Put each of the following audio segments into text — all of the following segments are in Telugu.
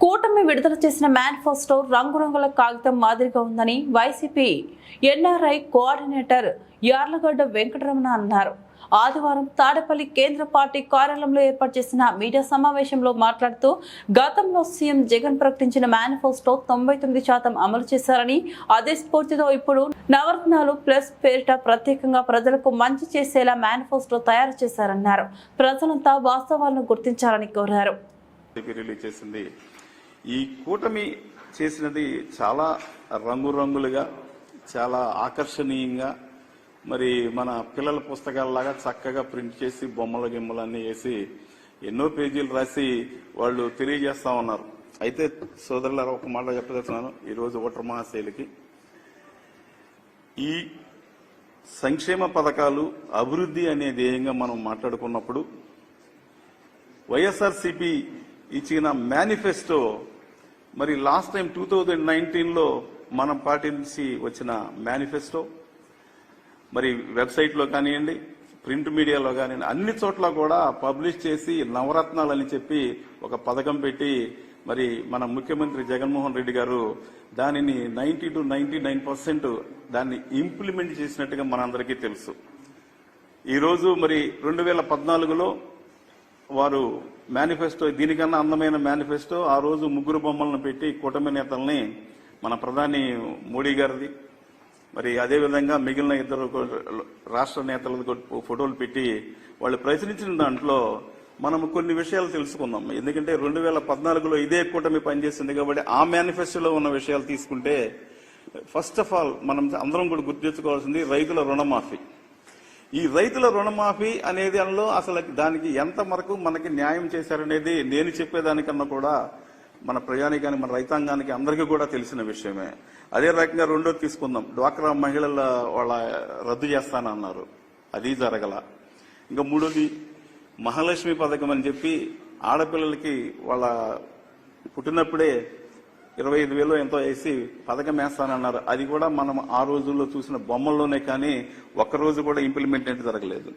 కూటమి విడుదల చేసిన మేనిఫెస్టో రంగురంగుల కాగితం మాదిరిగా ఉందని YCP NRI coordinator Yarlagadda Venkataramana అన్నారు. ఆదివారం తాడేపల్లి కేంద్ర పార్టీ కార్యాలయంలో ఏర్పాటు చేసిన మీడియా సమావేశంలో మాట్లాడుతూ గతంలో సీఎం జగన్ ప్రకటించిన మేనిఫెస్టో 99% అమలు చేశారని, అదే స్ఫూర్తితో ఇప్పుడు నవరత్నాలు ప్లస్ పేరిట ప్రత్యేకంగా ప్రజలకు మంచి చేసేలా మేనిఫెస్టో తయారు చేశారన్నారు. ప్రజలంతా వాస్తవాలను గుర్తించాలని కోరారు. ఈ కూటమి చేసినది చాలా రంగురంగులుగా, చాలా ఆకర్షణీయంగా, మరి మన పిల్లల పుస్తకాలలాగా చక్కగా ప్రింట్ చేసి బొమ్మల గిమ్మలన్నీ వేసి ఎన్నో పేజీలు రాసి వాళ్ళు తెలియజేస్తా ఉన్నారు. అయితే సోదరులారా, ఒక మాట చెప్పదలుచున్నాను. ఈరోజు ఓటర్ మహాశైలికి ఈ సంక్షేమ పథకాలు అభివృద్ధి అనే ధ్యేయంగా మనం మాట్లాడుకున్నప్పుడు వైఎస్ఆర్సీపీ ఇచ్చిన మేనిఫెస్టో మరి లాస్ట్ టైం 2019లో మనం పాటించి వచ్చిన మేనిఫెస్టో మరి వెబ్సైట్లో కానివ్వండి, ప్రింట్ మీడియాలో కానివ్వండి, అన్ని చోట్ల కూడా పబ్లిష్ చేసి నవరత్నాలు అని చెప్పి ఒక పథకం పెట్టి మరి మన ముఖ్యమంత్రి జగన్మోహన్ రెడ్డి గారు దానిని 90 to 99% దాన్ని ఇంప్లిమెంట్ చేసినట్టుగా మనందరికీ తెలుసు. ఈరోజు మరి 2014లో వారు మేనిఫెస్టో, దీనికన్నా అందమైన మేనిఫెస్టో ఆ రోజు ముగ్గురు బొమ్మలను పెట్టి కూటమి నేతల్ని, మన ప్రధాని మోడీ గారిది, మరి అదేవిధంగా మిగిలిన ఇద్దరు రాష్ట్ర నేతల ఫోటోలు పెట్టి వాళ్ళు ప్రచురించిన దాంట్లో మనం కొన్ని విషయాలు తెలుసుకుందాం. ఎందుకంటే 2014లో ఇదే కూటమి పనిచేసింది కాబట్టి ఆ మేనిఫెస్టోలో ఉన్న విషయాలు తీసుకుంటే, ఫస్ట్ ఆఫ్ ఆల్ మనం అందరం కూడా గుర్తించుకోవాల్సింది రైతుల రుణమాఫీ. ఈ రైతుల రుణమాఫీ అనేది అందులో అసలు దానికి ఎంత వరకు మనకి న్యాయం చేశారనేది నేను చెప్పేదానికన్నా కూడా మన ప్రజానికానికి, మన రైతాంగానికి అందరికీ కూడా తెలిసిన విషయమే. అదే రకంగా రెండోది తీసుకుందాం, డ్వాక్రా మహిళల వాళ్ళ రద్దు చేస్తానన్నారు, అది జరగల. ఇంకా మూడోది మహాలక్ష్మి పథకం అని చెప్పి ఆడపిల్లలకి వాళ్ళ పుట్టినప్పుడే 25,000 ఎంతో వేసి పథకం వేస్తానన్నారు. అది కూడా మనం ఆ రోజుల్లో చూసిన బొమ్మల్లోనే కానీ ఒక్కరోజు కూడా ఇంప్లిమెంట్ అంటే జరగలేదు.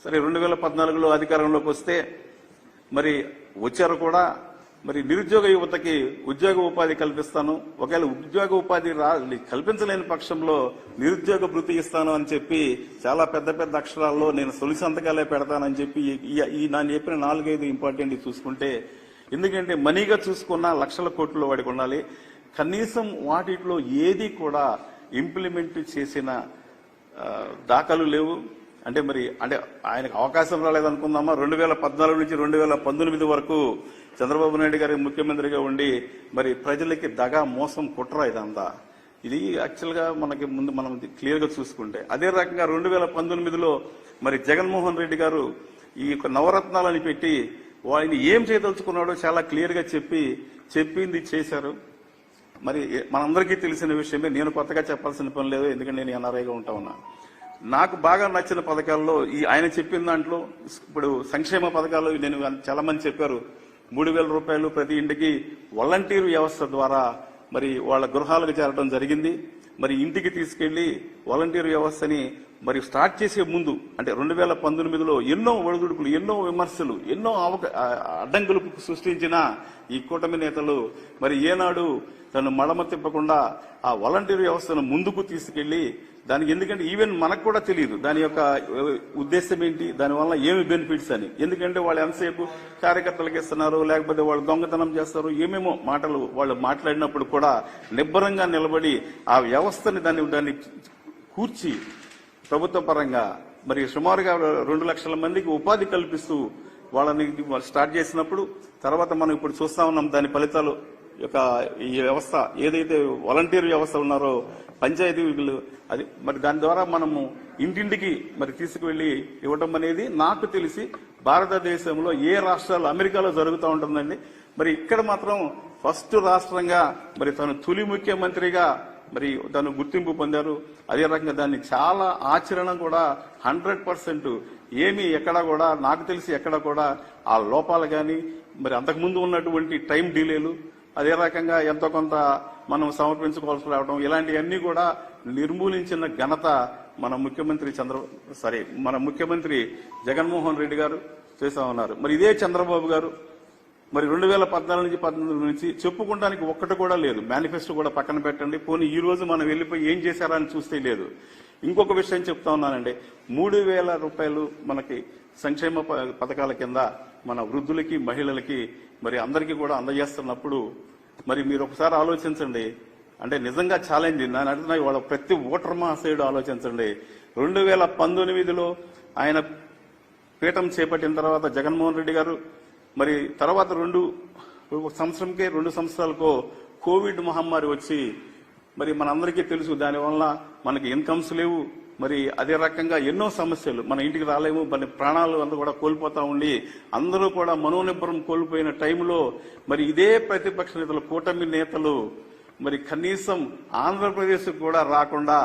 సరే, 2014లో అధికారంలోకి వస్తే మరి వచ్చారు కూడా, మరి నిరుద్యోగ యువతకి ఉద్యోగ ఉపాధి కల్పిస్తాను, ఒకవేళ ఉద్యోగ ఉపాధి కల్పించలేని పక్షంలో నిరుద్యోగ భృతి ఇస్తాను అని చెప్పి చాలా పెద్ద పెద్ద అక్షరాల్లో నేను తొలి సంతకాలే పెడతానని చెప్పి ఈ నేను చెప్పిన 4-5 ఇంపార్టెంట్ చూసుకుంటే, ఎందుకంటే మనీగా చూసుకున్న లక్షల కోట్లు వాడికి ఉండాలి. కనీసం వాటిలో ఏది కూడా ఇంప్లిమెంట్ చేసిన దాఖలు లేవు. అంటే మరి ఆయనకు అవకాశం రాలేదనుకుందామా? 2014 నుంచి 2019 వరకు చంద్రబాబు నాయుడు గారి ముఖ్యమంత్రిగా ఉండి మరి ప్రజలకి దగా, మోసం, కుట్ర ఇదంతా. ఇది యాక్చువల్గా మనకి ముందు మనం క్లియర్ గా చూసుకుంటే, అదే రకంగా 2019లో మరి జగన్మోహన్ రెడ్డి గారు ఈ యొక్క నవరత్నాలని పెట్టి ఆయన ఏం చేయదలుచుకున్నాడో చాలా క్లియర్ గా చెప్పింది చేశారు. మరి మనందరికీ తెలిసిన విషయమే, నేను కొత్తగా చెప్పాల్సిన పని లేదు, ఎందుకంటే నేను ఎన్ఆర్ఐగా ఉంటా ఉన్నా. నాకు బాగా నచ్చిన పథకాల్లో ఆయన చెప్పిన దాంట్లో ఇప్పుడు సంక్షేమ పథకాలు నేను చాలా మంది చెప్పారు. 3,000 రూపాయలు ప్రతి ఇంటికి వాలంటీర్ వ్యవస్థ ద్వారా మరి వాళ్ళ గృహాలకు చేరడం జరిగింది. మరి ఇంటికి తీసుకెళ్లి వాలంటీర్ వ్యవస్థని మరి స్టార్ట్ చేసే ముందు, అంటే 2019లో ఎన్నో ఒడిదుడుకులు, ఎన్నో విమర్శలు, ఎన్నో అడ్డంకులు సృష్టించిన ఈ కూటమి నేతలు మరి ఏనాడు తను మడమ తిప్పకుండా ఆ వాలంటీర్ వ్యవస్థను ముందుకు తీసుకెళ్లి దానికి, ఎందుకంటే ఈవెన్ మనకు కూడా తెలియదు దాని యొక్క ఉద్దేశం ఏంటి, దానివల్ల ఏమి బెనిఫిట్స్ అని. ఎందుకంటే వాళ్ళు ఎంతసేపు కార్యకర్తలకు ఇస్తున్నారు, లేకపోతే వాళ్ళు దొంగతనం చేస్తారు, ఏమేమో మాటలు వాళ్ళు మాట్లాడినప్పుడు కూడా నిబ్బరంగా నిలబడి ఆ వ్యవస్థని దాన్ని కూర్చి ప్రభుత్వ పరంగా మరి సుమారుగా 2 లక్షల మందికి ఉపాధి కల్పిస్తూ వాళ్ళని స్టార్ట్ చేసినప్పుడు, తర్వాత మనం ఇప్పుడు చూస్తా ఉన్నాం దాని ఫలితాలు. ఈ వ్యవస్థ ఏదైతే వాలంటీర్ వ్యవస్థ ఉన్నారో పంచాయతీలు, అది మరి దాని ద్వారా మనము ఇంటింటికి మరి తీసుకువెళ్లి ఇవ్వడం అనేది నాకు తెలిసి భారతదేశంలో ఏ రాష్ట్రాలు, అమెరికాలో జరుగుతూ ఉంటుందండి. మరి ఇక్కడ మాత్రం ఫస్ట్ రాష్ట్రంగా మరి తను తొలి ముఖ్యమంత్రిగా మరి తను గుర్తింపు పొందారు. అదే రకంగా దాన్ని చాలా ఆచరణ కూడా 100% ఏమీ ఎక్కడా కూడా నాకు తెలిసి ఎక్కడ కూడా ఆ లోపాలు కానీ, మరి అంతకుముందు ఉన్నటువంటి టైం డిలేలు, అదే రకంగా ఎంతో కొంత మనం సమర్పించుకోవాల్సి రావడం, ఇలాంటివన్నీ కూడా నిర్మూలించిన ఘనత మన ముఖ్యమంత్రి జగన్మోహన్ రెడ్డి గారు చేస్తా ఉన్నారు. మరి ఇదే చంద్రబాబు గారు మరి 2014 నుంచి 2019 నుంచి చెప్పుకోవడానికి ఒక్కటి కూడా లేదు. మేనిఫెస్టో కూడా పక్కన పెట్టండి. పోనీ ఈ రోజు మనం వెళ్ళిపోయి ఏం చేశారా అని చూస్తే లేదు. ఇంకొక విషయం చెప్తా ఉన్నానండి, 3,000 రూపాయలు మనకి సంక్షేమ పథకాల కింద మన వృద్ధులకి, మహిళలకి మరి అందరికీ కూడా అందజేస్తున్నప్పుడు మరి మీరు ఒకసారి ఆలోచించండి. అంటే నిజంగా ఛాలెంజ్ నేను అడుగుతున్నా, వాళ్ళ ప్రతి ఓటర్ మహాశయుడు ఆలోచించండి. 2019లో ఆయన పీఠం చేపట్టిన తర్వాత జగన్మోహన్ రెడ్డి గారు మరి తర్వాత 2 సంవత్సరాలకో కోవిడ్ మహమ్మారి వచ్చి మరి మనందరికీ తెలుసు, దానివల్ల మనకి ఇన్కమ్స్ లేవు. మరి అదే రకంగా ఎన్నో సమస్యలు, మన ఇంటికి రాలేము, మన ప్రాణాలు అందరూ కూడా కోల్పోతా ఉండి అందరూ కూడా మనోనిబ్బరం కోల్పోయిన టైంలో మరి ఇదే ప్రతిపక్ష నేతలు, కూటమి నేతలు మరి కనీసం ఆంధ్రప్రదేశ్ కూడా రాకుండా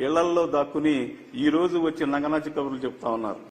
ఇళ్లల్లో దాక్కుని ఈ రోజు వచ్చి నంగనాచి కబుర్లు చెప్తా ఉన్నారు.